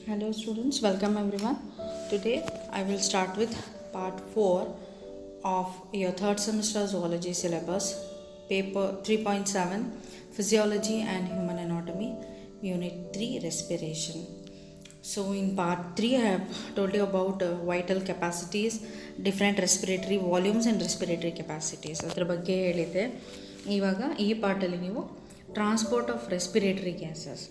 Hello students, welcome everyone. Today I will start with part 4 of your third semester zoology syllabus, paper 3.7 Physiology and Human Anatomy, Unit 3 Respiration. So in part 3 I have told you about vital capacities, different respiratory volumes and respiratory capacities. ಅದರ ಬಗ್ಗೆ ಹೇಳಿದೆ. ಇವಾಗ ಈ ಪಾರ್ಟಲ್ಲಿ ನೀವು transport of respiratory gases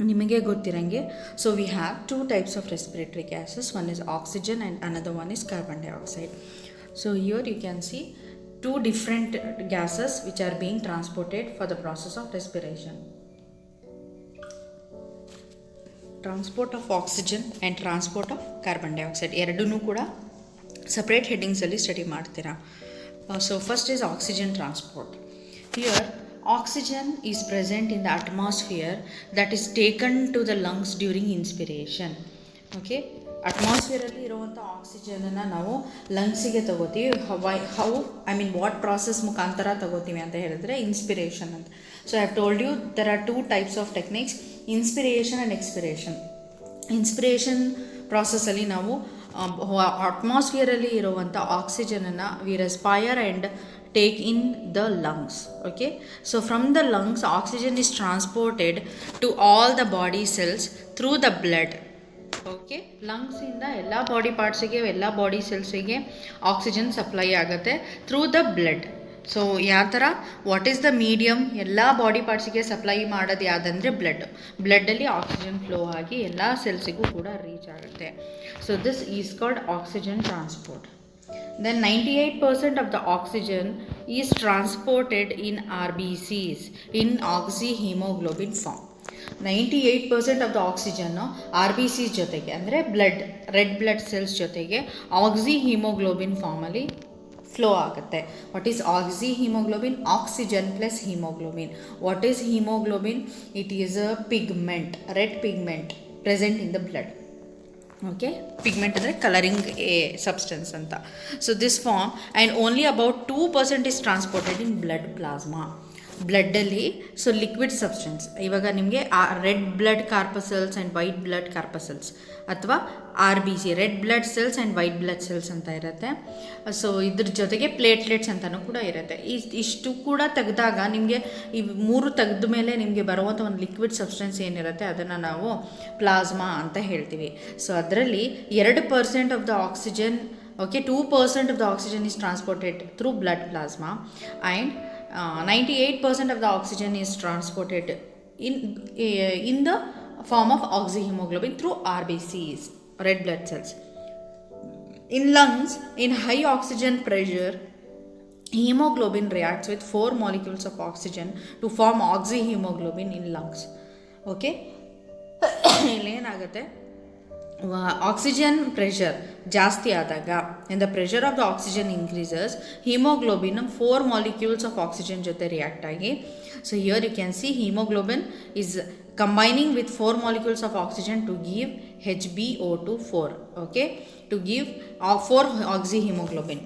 ನಿಮಗೆ ಗೊತ್ತಿರಂಗೆ. So we have two types of respiratory gases, one is oxygen and another one is carbon dioxide. So here you can see two different gases which are being transported for the process of respiration. Transport of oxygen and transport of carbon dioxide ಎರಡೂ ಕೂಡ separate ಹೆಡ್ಡಿಂಗ್ಸಲ್ಲಿ study ಮಾಡ್ತೀರಾ. So first is oxygen transport. Here oxygen is present in the atmosphere that is taken to the lungs during inspiration. Okay, ಅಟ್ಮಾಸ್ಫಿಯರಲ್ಲಿ ಇರುವಂಥ ಆಕ್ಸಿಜನನ್ನು ನಾವು ಲಂಗ್ಸಿಗೆ ತಗೋತೀವಿ. How I mean what process ಮುಖಾಂತರ ತಗೋತೀವಿ ಅಂತ ಹೇಳಿದ್ರೆ ಇನ್ಸ್ಪಿರೇಷನ್ ಅಂತ. So I have told you there are two types of techniques, inspiration and expiration. Inspiration ಪ್ರಾಸೆಸ್ಸಲ್ಲಿ ನಾವು ಅಟ್ಮಾಸ್ಫಿಯರಲ್ಲಿ ಇರುವಂಥ ಆಕ್ಸಿಜನನ್ನು we respire and take in the lungs. Okay, so from the lungs oxygen is transported to all the body cells through the blood. Okay, lungs inda ella body parts ge ella body cells ge oxygen supply agate through the blood. So ಯಾವ ಥರ, what is the medium ಎಲ್ಲ body ಪಾರ್ಟ್ಸಿಗೆ supply ಮಾಡೋದು ಯಾವುದಂದರೆ ಬ್ಲಡ್ಡಲ್ಲಿ oxygen flow ಆಗಿ ಎಲ್ಲ ಸೆಲ್ಸಿಗೂ ಕೂಡ reach ಆಗುತ್ತೆ. So this is called oxygen transport. Then 98% of the oxygen is transported in RBCs, in oxyhemoglobin form. 98% of the oxygen RBCs ಜೊತೆಗೆ ಅಂದರೆ ರೆಡ್ ಬ್ಲಡ್ ಸೆಲ್ಸ್ ಜೊತೆಗೆ ಆಕ್ಸಿಹಿಮೋಗ್ಲೋಬಿನ್ ಫಾರ್ಮಲ್ಲಿ ಫ್ಲೋ ಆಗುತ್ತೆ. What is oxyhemoglobin? Oxygen plus hemoglobin. What is hemoglobin? It is a pigment, red pigment present in the blood. Okay, pigment ಅಂದರೆ colouring a substance ಅಂತ. So this form and only about 2% is transported in blood plasma. ಬ್ಲಡ್ಡಲ್ಲಿ so liquid substance, ಇವಾಗ ನಿಮಗೆ red blood corpuscles and white blood corpuscles ಅಥವಾ RBC, red blood cells and white blood cells ಅಂತ ಇರುತ್ತೆ. So ಇದ್ರ ಜೊತೆಗೆ platelets ಅಂತಲೂ ಕೂಡ ಇರುತ್ತೆ. ಇಷ್ಟು ಕೂಡ ತೆಗೆದಾಗ ನಿಮಗೆ ಈ ಮೂರು ತೆಗೆದ ಮೇಲೆ ನಿಮಗೆ ಬರುವಂಥ ಒಂದು ಲಿಕ್ವಿಡ್ ಸಬ್ಸ್ಟೆನ್ಸ್ ಏನಿರುತ್ತೆ ಅದನ್ನು ನಾವು ಪ್ಲಾಸ್ಮಾ ಅಂತ ಹೇಳ್ತೀವಿ. ಸೊ ಅದರಲ್ಲಿ 2% of the oxygen, okay, 2% of the oxygen is transported through blood plasma and 98% of the oxygen is transported in the form of oxyhemoglobin through RBCs, red blood cells. In lungs, in high oxygen pressure, hemoglobin reacts with 4 molecules of oxygen to form oxyhemoglobin in lungs. Okay, ಇಲ್ಲೇನಾಗುತ್ತೆ, oxygen pressure ಜಾಸ್ತಿ ಆದಾಗ, in the pressure of the oxygen increases, hemoglobin 4 molecules of oxygen ಜೊತೆ react ಆಗಿ, so here you can see hemoglobin is combining with 4 molecules of oxygen to give HbO2 okay, to give 4 oxyhemoglobin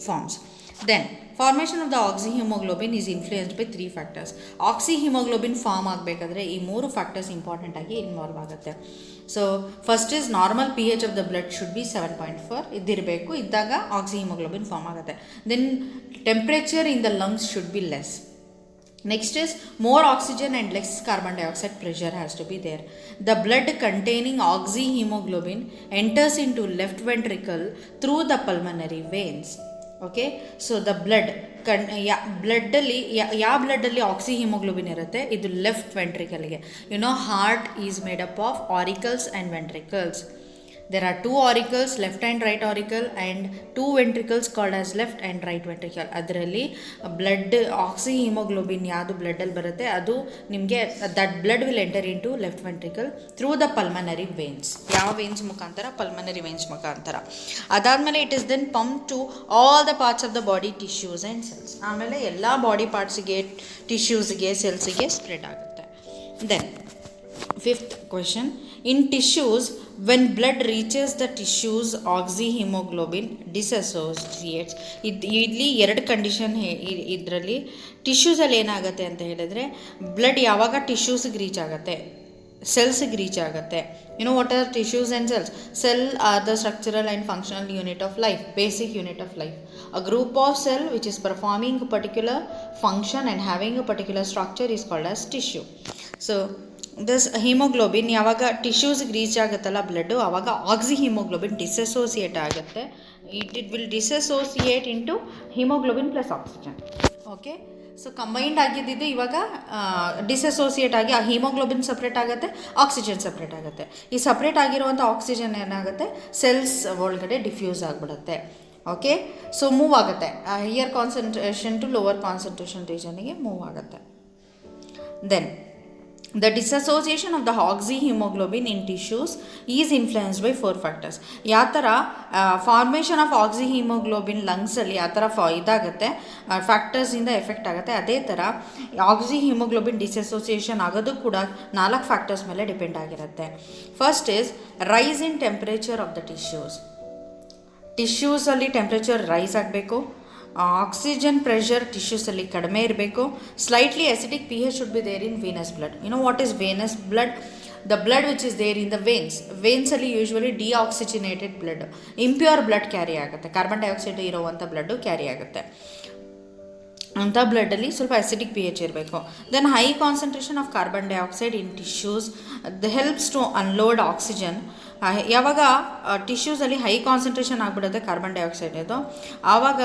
forms. Then formation of the oxyhemoglobin is influenced by 3 factors. oxyhemoglobin form ಆಗಬೇಕಾದ್ರೆ ಈ 3 factors important ಆಗಿ involve ಆಗುತ್ತೆ. So first is normal pH of the blood should be 7.4 ಇದ್ದಿರಬೇಕು, ಇದ್ದಾಗ oxyhaemoglobin form ಆಗುತ್ತೆ. Then temperature in the lungs should be less. Next is more oxygen and less carbon dioxide pressure has to be there. The blood containing oxyhemoglobin enters into left ventricle through the pulmonary veins. Okay, so the blood ಬ್ಲಡ್ಡಲ್ಲಿ ಯಾವ ಬ್ಲಡ್ಡಲ್ಲಿ oxyhemoglobin ಇರುತ್ತೆ, ಇದು left ವೆಂಟ್ರಿಕಲ್ಗೆ. You know heart is made up of auricles and ventricles. There are 2 auricles, left and right auricle, and 2 ventricles called as left and right ventricle. ಅದರಲ್ಲಿ blood oxyhaemoglobin ಯಾವುದು ಬ್ಲಡ್ಡಲ್ಲಿ ಬರುತ್ತೆ ಅದು ನಿಮಗೆ that blood will enter into left ventricle through the pulmonary veins. ಯಾವ veins ಮುಖಾಂತರ? Pulmonary veins ಮುಖಾಂತರ. ಅದಾದಮೇಲೆ it is then pump to all the parts of the body tissues and cells. ಆಮೇಲೆ ಎಲ್ಲ ಬಾಡಿ ಪಾರ್ಟ್ಸಿಗೆ, ಟಿಶ್ಯೂಸ್ಗೆ, ಸೆಲ್ಸಿಗೆ ಸ್ಪ್ರೆಡ್ ಆಗುತ್ತೆ. Then 5th question, in tissues, when blood reaches the tissues oxyhemoglobin disassociates. ಇಲ್ಲಿ 2 ಕಂಡೀಷನ್ ಇದರಲ್ಲಿ ಟಿಶ್ಯೂಸಲ್ಲಿ ಏನಾಗುತ್ತೆ ಅಂತ ಹೇಳಿದ್ರೆ, ಬ್ಲಡ್ ಯಾವಾಗ ಟಿಶ್ಯೂಸ್ಗೆ ರೀಚ್ ಆಗುತ್ತೆ ಸೆಲ್ಸ್ಗೆ ರೀಚ್ ಆಗುತ್ತೆ. You know what are tissues and cells? Cell are the structural and functional unit of life, basic unit of life. A group of cell which is performing a particular function and having a particular structure is called as tissue. So this hemoglobin ಯಾವಾಗ ಟಿಶ್ಯೂಸ್ಗೆ reach ಆಗುತ್ತಲ್ಲ blood, ಆವಾಗ oxy haemoglobin dissociate ಆಗುತ್ತೆ. It will dissociate into haemoglobin plus oxygen. Okay, so combined ಆಗಿದ್ದು ಇವಾಗ dissociate ಆಗಿ ಆ haemoglobin separate ಆಗುತ್ತೆ, ಆಕ್ಸಿಜನ್ ಸಪ್ರೇಟ್ ಆಗುತ್ತೆ. ಈ ಸಪ್ರೇಟ್ ಆಗಿರುವಂಥ ಆಕ್ಸಿಜನ್ ಏನಾಗುತ್ತೆ, ಸೆಲ್ಸ್ ಒಳಗಡೆ ಡಿಫ್ಯೂಸ್ ಆಗಿಬಿಡುತ್ತೆ. ಓಕೆ, ಸೊ ಮೂವ್ ಆಗುತ್ತೆ, higher concentration to lower concentration ರೀಜನ್ಗೆ ಮೂವ್ ಆಗುತ್ತೆ. Then the disassociation of the oxyhemoglobin in tissues is influenced by 4 factors. ಯಾವ ಥರ ಫಾರ್ಮೇಷನ್ ಆಫ್ ಆಕ್ಸಿಹಿಮೋಗ್ಲೋಬಿನ್ ಲಂಗ್ಸಲ್ಲಿ ಯಾವ ಥರ ಇದಾಗುತ್ತೆ, ಫ್ಯಾಕ್ಟರ್ಸಿಂದ ಎಫೆಕ್ಟ್ ಆಗುತ್ತೆ. ಅದೇ ಥರ ಆಕ್ಸಿಹಿಮೋಗ್ಲೋಬಿನ್ ಡಿಸೋಸಿಯೇಷನ್ ಆಗೋದು ಕೂಡ 4 ಫ್ಯಾಕ್ಟರ್ಸ್ ಮೇಲೆ ಡಿಪೆಂಡ್ ಆಗಿರುತ್ತೆ. First is rise in temperature of the ಟಿಶ್ಯೂಸಲ್ಲಿ ಟೆಂಪ್ರೇಚರ್ ರೈಸ್ ಆಗಬೇಕು. ಆಕ್ಸಿಜನ್ ಪ್ರೆಷರ್ ಟಿಶ್ಯೂಸಲ್ಲಿ ಕಡಿಮೆ ಇರಬೇಕು. Slightly acidic pH should be there in venous blood. You know what is venous blood? The blood which is there in the ವೇನ್ಸಲ್ಲಿ usually deoxygenated blood, impure blood carry ಆಗುತ್ತೆ. Carbon dioxide ಇರುವಂಥ blood carry ಆಗುತ್ತೆ. ಅಂಥ ಬ್ಲಡ್ಡಲ್ಲಿ ಸ್ವಲ್ಪ acidic pH ಇರಬೇಕು. Then high concentration of carbon dioxide in tissues helps to unload oxygen. ಯಾವಾಗ ಟಿಶ್ಯೂಸಲ್ಲಿ ಹೈ ಕಾನ್ಸಂಟ್ರೇಷನ್ ಆಗಿಬಿಡುತ್ತೆ ಕಾರ್ಬನ್ ಡೈಆಕ್ಸೈಡ್, ಆವಾಗ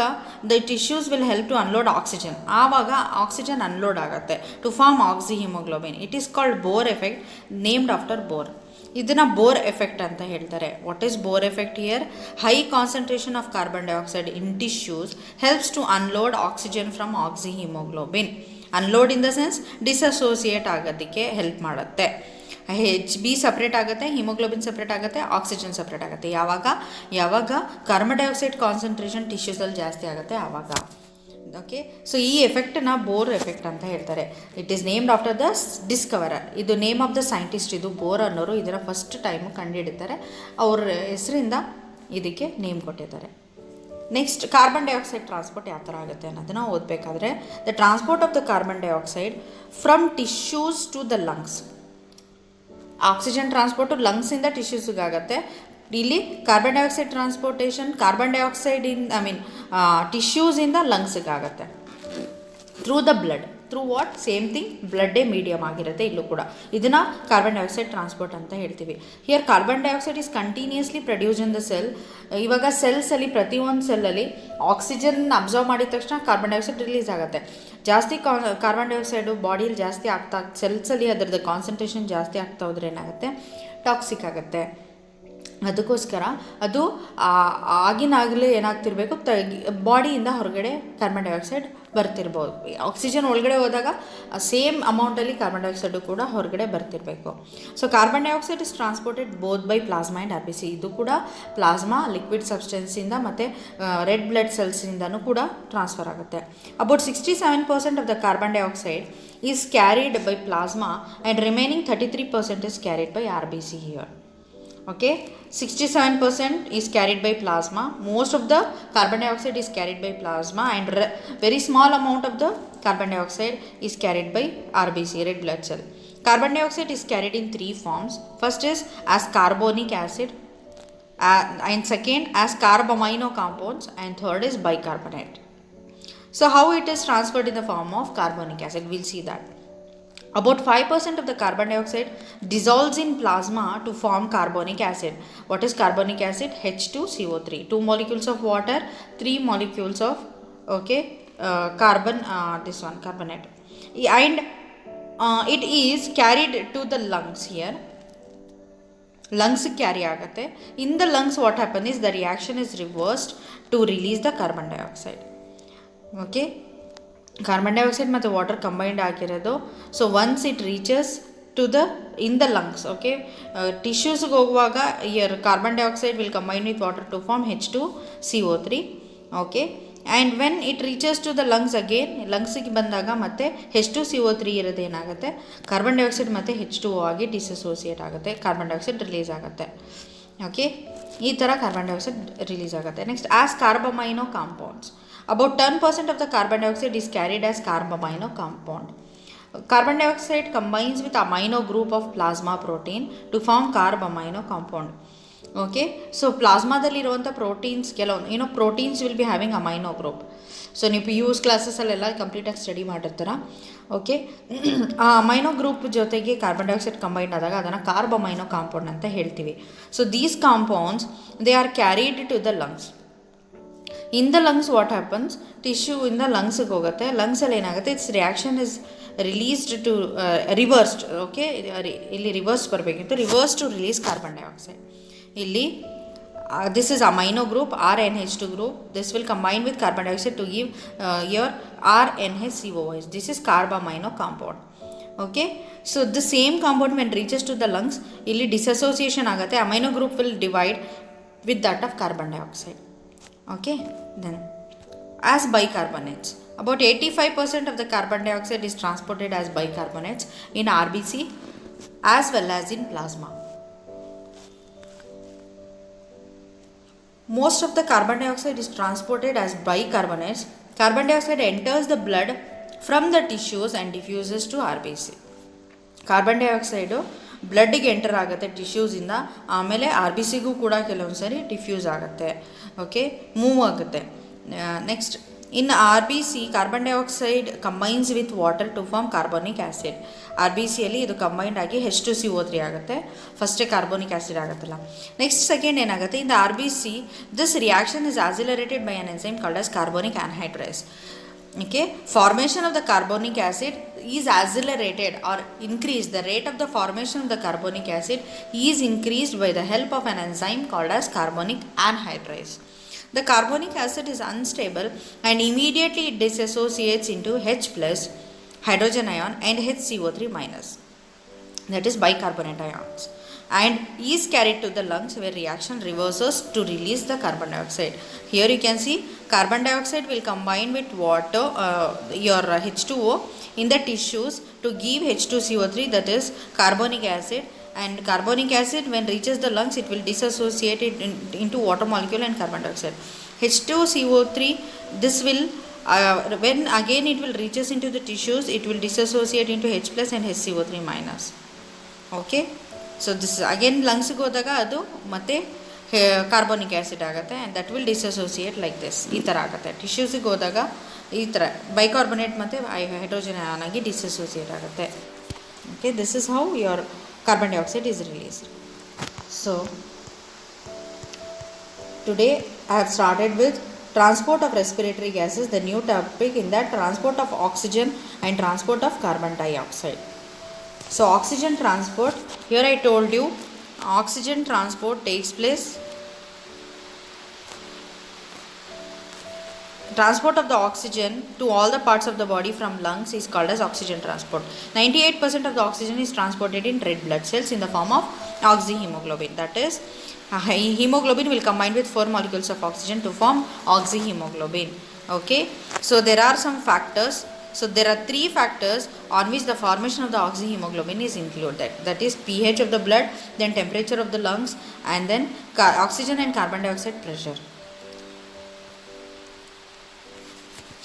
the tissues will help to unload oxygen. ಆವಾಗ ಆಕ್ಸಿಜನ್ ಅನ್ಲೋಡ್ ಆಗುತ್ತೆ to form oxyhemoglobin. It is called Bohr effect, named after Bohr. ಇದನ್ನು Bohr effect ಅಂತ ಹೇಳ್ತಾರೆ. What is Bohr effect here? High concentration of carbon dioxide in tissues helps to unload oxygen from oxyhemoglobin. Unload in the sense dissociate ಆಗೋದಕ್ಕೆ help ಮಾಡುತ್ತೆ. Hb separate ಆಗುತ್ತೆ, hemoglobin separate ಆಗುತ್ತೆ, oxygen separate ಆಗುತ್ತೆ. ಯಾವಾಗ carbon dioxide concentration ಟಿಶ್ಯೂಸಲ್ಲಿ ಜಾಸ್ತಿ ಆಗುತ್ತೆ ಆವಾಗ. ಓಕೆ, ಸೊ ಈ ಎಫೆಕ್ಟನ್ನ ಬೋರ್ ಎಫೆಕ್ಟ್ ಅಂತ ಹೇಳ್ತಾರೆ. It is named after the discoverer. ಇದು ನೇಮ್ ಆಫ್ ದ ಸೈಂಟಿಸ್ಟ್. ಇದು ಬೋರ್ ಅನ್ನೋರು ಇದರ ಫಸ್ಟ್ ಟೈಮು ಕಂಡುಹಿಡಿತಾರೆ. ಅವ್ರ ಹೆಸರಿಂದ ಇದಕ್ಕೆ ನೇಮ್ ಕೊಟ್ಟಿದ್ದಾರೆ. ನೆಕ್ಸ್ಟ್, ಕಾರ್ಬನ್ ಡೈಆಕ್ಸೈಡ್ ಟ್ರಾನ್ಸ್ಪೋರ್ಟ್ ಯಾವ ಥರ ಆಗುತ್ತೆ ಅನ್ನೋದನ್ನು ಓದಬೇಕಾದ್ರೆ, the transport of the carbon dioxide from tissues to the lungs. Oxygen transport ಲಂಗ್ಸಿಂದ ಟಿಶ್ಯೂಸ್ಗಾಗುತ್ತೆ. ಇಲ್ಲಿ ಕಾರ್ಬನ್ ಡೈಆಕ್ಸೈಡ್ ಟ್ರಾನ್ಸ್ಪೋರ್ಟೇಷನ್ ಟಿಶ್ಯೂಸಿಂದ ಲಂಗ್ಸ್ಗಾಗುತ್ತೆ through the blood. Through what? Same thing, ಬ್ಲಡ್ಡೇ ಮೀಡಿಯಮ್ ಆಗಿರುತ್ತೆ ಇಲ್ಲೂ ಕೂಡ. ಇದನ್ನು ಕಾರ್ಬನ್ ಡೈಆಕ್ಸೈಡ್ ಟ್ರಾನ್ಸ್ಪೋರ್ಟ್ ಅಂತ ಹೇಳ್ತೀವಿ. Here carbon dioxide is continuously produce in the cell. ಇವಾಗ ಸೆಲ್ಸಲ್ಲಿ ಪ್ರತಿಯೊಂದು ಸೆಲ್ಲಲ್ಲಿ ಆಕ್ಸಿಜನ್ ಅಬ್ಸರ್ವ್ ಮಾಡಿದ ತಕ್ಷಣ ಕಾರ್ಬನ್ ಡೈಆಕ್ಸೈಡ್ ರಿಲೀಸ್ ಆಗುತ್ತೆ. ಜಾಸ್ತಿ ಕಾರ್ಬನ್ ಡೈಆಕ್ಸೈಡು ಬಾಡಿಯಲ್ಲಿ ಜಾಸ್ತಿ ಸೆಲ್ಸಲ್ಲಿ ಅದರದ್ದು ಕಾನ್ಸಂಟ್ರೇಷನ್ ಜಾಸ್ತಿ ಆಗ್ತಾ ಹೋದ್ರೆ ಏನಾಗುತ್ತೆ, ಟಾಕ್ಸಿಕ್ ಆಗುತ್ತೆ. ಅದಕ್ಕೋಸ್ಕರ ಅದು ಆಗಿನಾಗಲೇ ಏನಾಗ್ತಿರ್ಬೇಕು, ಬಾಡಿಯಿಂದ ಹೊರಗಡೆ ಕಾರ್ಬನ್ ಡೈಆಕ್ಸೈಡ್ ಬರ್ತಿರ್ಬೋದು. ಆಕ್ಸಿಜನ್ ಒಳಗಡೆ ಹೋದಾಗ ಸೇಮ್ ಅಮೌಂಟಲ್ಲಿ ಕಾರ್ಬನ್ ಡೈಆಕ್ಸೈಡು ಕೂಡ ಹೊರಗಡೆ ಬರ್ತಿರಬೇಕು. So carbon dioxide is transported both by plasma and RBC. ಇದು ಕೂಡ ಪ್ಲಾಸ್ಮಾ ಲಿಕ್ವಿಡ್ ಸಬ್ಸ್ಟೆನ್ಸಿಂದ ಮತ್ತು ರೆಡ್ ಬ್ಲಡ್ ಸೆಲ್ಸಿಂದನೂ ಕೂಡ ಟ್ರಾನ್ಸ್ಫರ್ ಆಗುತ್ತೆ. About 67% of the carbon dioxide is carried by plasma and remaining 33% is carried by RBC here. Okay, 67% is carried by plasma. Most of the carbon dioxide is carried by plasma, and very small amount of the carbon dioxide is carried by RBC, red blood cell. Carbon dioxide is carried in 3 forms. First is as carbonic acid, and second as carbamino compounds, and third is bicarbonate. So how it is transferred in the form of carbonic acid? We'll see that. About 5% of the carbon dioxide dissolves in plasma to form carbonic acid. What is carbonic acid? H2CO3. 2 molecules of water, 3 molecules of carbonate. And it is carried to the lungs here. Lungs carry agate. In the lungs what happens is the reaction is reversed to release the carbon dioxide. Okay. Carbon dioxide ಮತ್ತು water combined ಆಗಿರೋದು. So once it reaches to in the lungs, okay, ಟಿಶ್ಯೂಸ್ಗೆ ಹೋಗುವಾಗ here carbon dioxide will combine with water to form H2CO3. Okay, and when it reaches to the lungs again, ಲಂಗ್ಸಿಗೆ ಬಂದಾಗ ಮತ್ತೆ H2CO3 ಇರೋದೇನಾಗುತ್ತೆ, carbon dioxide ಮತ್ತು H2O ಆಗಿ dissociate ಆಗುತ್ತೆ, carbon dioxide release ಆಗುತ್ತೆ. Okay, ಈ ಥರ ಕಾರ್ಬನ್ ಡೈಆಕ್ಸೈಡ್ ರಿಲೀಸ್ ಆಗುತ್ತೆ. Next, as carbamino compounds. About 10% of the carbon dioxide is carried as carbamino compound. Carbon dioxide combines with amino group of plasma protein to form carb amino compound. Okay, so ಪ್ಲಾಸ್ಮಾದಲ್ಲಿ ಇರುವಂಥ proteins ಕೆಲವು proteins will be having amino group. So ನೀವು P U ಕ್ಲಾಸಸ್ಸಲ್ಲೆಲ್ಲ ಕಂಪ್ಲೀಟಾಗಿ study ಮಾಡಿರ್ತೀರ. Okay, ಆ amino group ಜೊತೆಗೆ carbon dioxide combined ಆದಾಗ ಅದನ್ನು ಕಾರ್ಬ್ ಅಮೈನೋ ಕಾಂಪೌಂಡ್ ಅಂತ ಹೇಳ್ತೀವಿ. So these compounds they are carried to the lungs. In the lungs what happens, tissue ಇಂದ ಲಂಗ್ಸಿಗೆ ಹೋಗುತ್ತೆ. ಲಂಗ್ಸಲ್ಲಿ ಏನಾಗುತ್ತೆ, it's reaction is released to reversed. Okay, ಇಲ್ಲಿ ರಿವರ್ಸ್ ಬರಬೇಕಿತ್ತು, reverse to release carbon dioxide. ಇಲ್ಲಿ this is amino group RNH2 group. This will combine with carbon dioxide to give your RNHCOH. This is carb amino compound. Okay, so the same compound when reaches to the lungs, ಇಲ್ಲಿ dissociation ಆಗುತ್ತೆ. amino group will divide with that of carbon dioxide. Okay, then as bicarbonates, about 85% of the carbon dioxide is transported as bicarbonates in RBC as well as in plasma. Most of the carbon dioxide is transported as bicarbonates. Carbon dioxide enters the blood from the tissues and diffuses to RBC. Carbon dioxide ಬ್ಲಡ್ಡಿಗೆ enter ಆಗುತ್ತೆ ಟಿಶ್ಯೂಸಿಂದ, ಆಮೇಲೆ R B ಸಿಗೂ ಕೂಡ ಕೆಲವೊಂದು ಸರಿ diffuse ಆಗುತ್ತೆ. Okay, move ಆಗುತ್ತೆ. Next, in R B C carbon dioxide combines with water to form carbonic acid. R B ಸಿಯಲ್ಲಿ ಇದು ಕಂಬೈಂಡ್ ಆಗಿ H2CO3 ಆಗುತ್ತೆ. ಫಸ್ಟೇ ಕಾರ್ಬೋನಿಕ್ ಆ್ಯಸಿಡ್ ಆಗುತ್ತಲ್ಲ. ನೆಕ್ಸ್ಟ್ ಸೆಕೆಂಡ್ ಏನಾಗುತ್ತೆ, in the R B C this reaction is accelerated by an enzyme called as carbonic anhydrase. Okay, formation of the carbonic acid is accelerated or increased. The rate of the formation of the carbonic acid is increased by the help of an enzyme called as carbonic anhydrase. The carbonic acid is unstable and immediately it dissociates into H plus hydrogen ion and HCO3 minus, that is bicarbonate ions, and is carried to the lungs where reaction reverses to release the carbon dioxide. Here you can see carbon dioxide will combine with water, your H2O in the tissues to give H2CO3, that is carbonic acid, and carbonic acid when reaches the lungs it will dissociate it into water molecule and carbon dioxide. H2CO3, this will when again it will reaches into the tissues, it will dissociate into H plus and HCO3 minus. Okay, so this again ಲಂಗ್ಸ್ಗೆ ಹೋದಾಗ ಅದು ಮತ್ತೆ carbonic acid ಆಗುತ್ತೆ and that will dissociate like this, ಈ ಥರ ಆಗುತ್ತೆ. ಟಿಶ್ಯೂಸಿಗೆ ಹೋದಾಗ ಈ ಥರ ಬೈಕಾರ್ಬೊನೇಟ್ ಮತ್ತು ಹೈಡ್ರೋಜನ್ ಅಯಾನ್ ಆಗಿ ಡಿಸೋಸಿಯೇಟ್ ಆಗುತ್ತೆ. Okay, this is how your carbon dioxide is released. So today I have started with transport of respiratory gases, the new topic in that transport of oxygen and transport of carbon dioxide. So oxygen transport, here I told you oxygen transport takes place, transport of the oxygen to all the parts of the body from lungs is called as oxygen transport. 98% of the oxygen is transported in red blood cells in the form of oxyhemoglobin, that is hemoglobin will combine with 4 molecules of oxygen to form oxyhemoglobin. Okay, so there are some factors. So there are 3 factors on which the formation of the oxyhemoglobin is included, that is pH of the blood, then temperature of the lungs, and then oxygen and carbon dioxide pressure.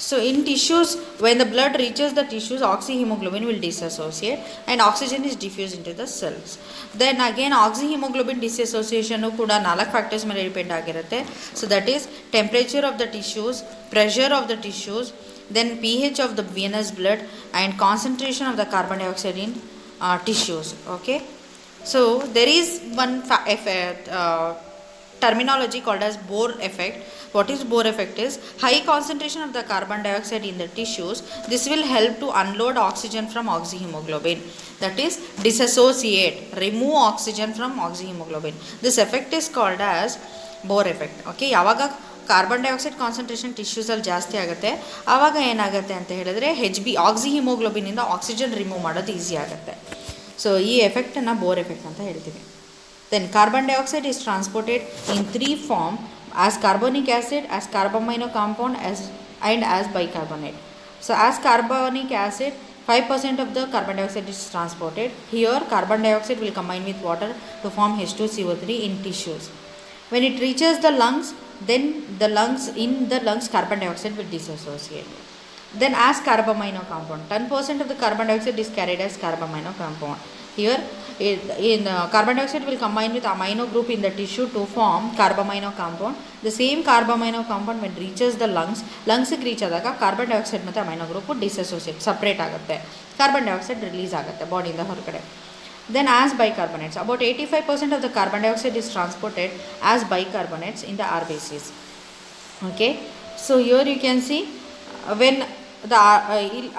So in tissues, when the blood reaches the tissues, oxyhemoglobin will dissociate and oxygen is diffused into the cells. Then again oxyhemoglobin dissociation kuda 4 factors ಮೇಲೆ depend ಆಗಿರುತ್ತೆ. So that is temperature of the tissues, pressure of the tissues, then pH of the venous blood, and concentration of the carbon dioxide in tissues. Okay, so there is one terminology called as Bohr effect. What is Bohr effect is high concentration of the carbon dioxide in the tissues. This will help to unload oxygen from oxyhemoglobin, that is dissociate, remove oxygen from oxyhemoglobin. This effect is called as Bohr effect. Okay, ಯಾವಾಗ carbon dioxide concentration ಟಿಶ್ಯೂಸಲ್ಲಿ ಜಾಸ್ತಿ ಆಗುತ್ತೆ ಆವಾಗ ಏನಾಗುತ್ತೆ ಅಂತ ಹೇಳಿದ್ರೆ ಆಕ್ಸಿಹಿಮೋಗ್ಲೋಬಿನಿಂದ oxygen remove ಮಾಡೋದು ಈಸಿ ಆಗುತ್ತೆ. ಸೊ ಈ ಎಫೆಕ್ಟನ್ನು ಬೋರ್ ಎಫೆಕ್ಟ್ ಅಂತ ಹೇಳ್ತೀವಿ. Then carbon dioxide is transported in 3 form, as carbonic acid, as carbamino compound, and as bicarbonate. So as carbonic acid, 5% of the carbon dioxide is transported. Here carbon dioxide will combine with water to form H2CO3 in tissues. When it reaches the lungs, then in the lungs carbon dioxide will dissociate. Then as carbamino compound, 10% of the carbon dioxide is carried as carbamino compound. Here carbon dioxide will combine with amino group in the tissue to form carbamino compound. The same carbamino compound when reaches the lungs ಗೆ reach ಆದಾಗ carbon dioxide ಮತ್ತು amino group dissociate separate ಆಗುತ್ತೆ, carbon dioxide release ಆಗುತ್ತೆ ಬಾಡಿಯಿಂದ ಹೊರಗಡೆ. Then as bicarbonates, about 85% of the carbon dioxide is transported as bicarbonates in the RBCs. Okay, so here you can see when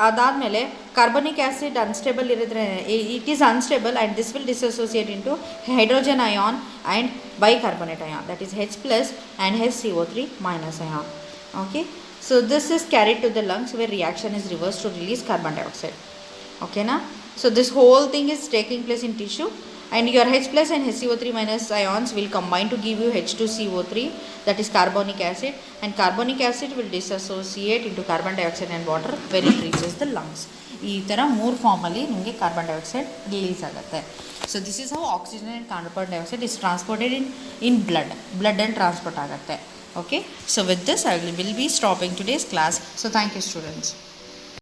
ಅದಾದಮೇಲೆ carbonic acid unstable ಇರಿದ್ರೆ it is unstable and this will dissociate into hydrogen ion and bicarbonate ion, that is H plus and HCO3 minus ayon. Okay, so this is carried to the lungs where reaction is reversed to release carbon dioxide. Okay na, so this whole thing is taking place in tissue and your H plus and HCO3 minus ions will combine to give you H2CO3, that is carbonic acid, and carbonic acid will dissociate into carbon dioxide and water when it reaches the lungs. ಈ ಥರ 3 ಫಾರ್ಮಲ್ಲಿ ನಿಮಗೆ carbon dioxide release ಆಗುತ್ತೆ. So this is how oxygen and carbon dioxide is transported in ಬ್ಲಡ್ಡಲ್ಲಿ transport ಆಗುತ್ತೆ. Okay, so with this I will be stopping today's class. So thank you students.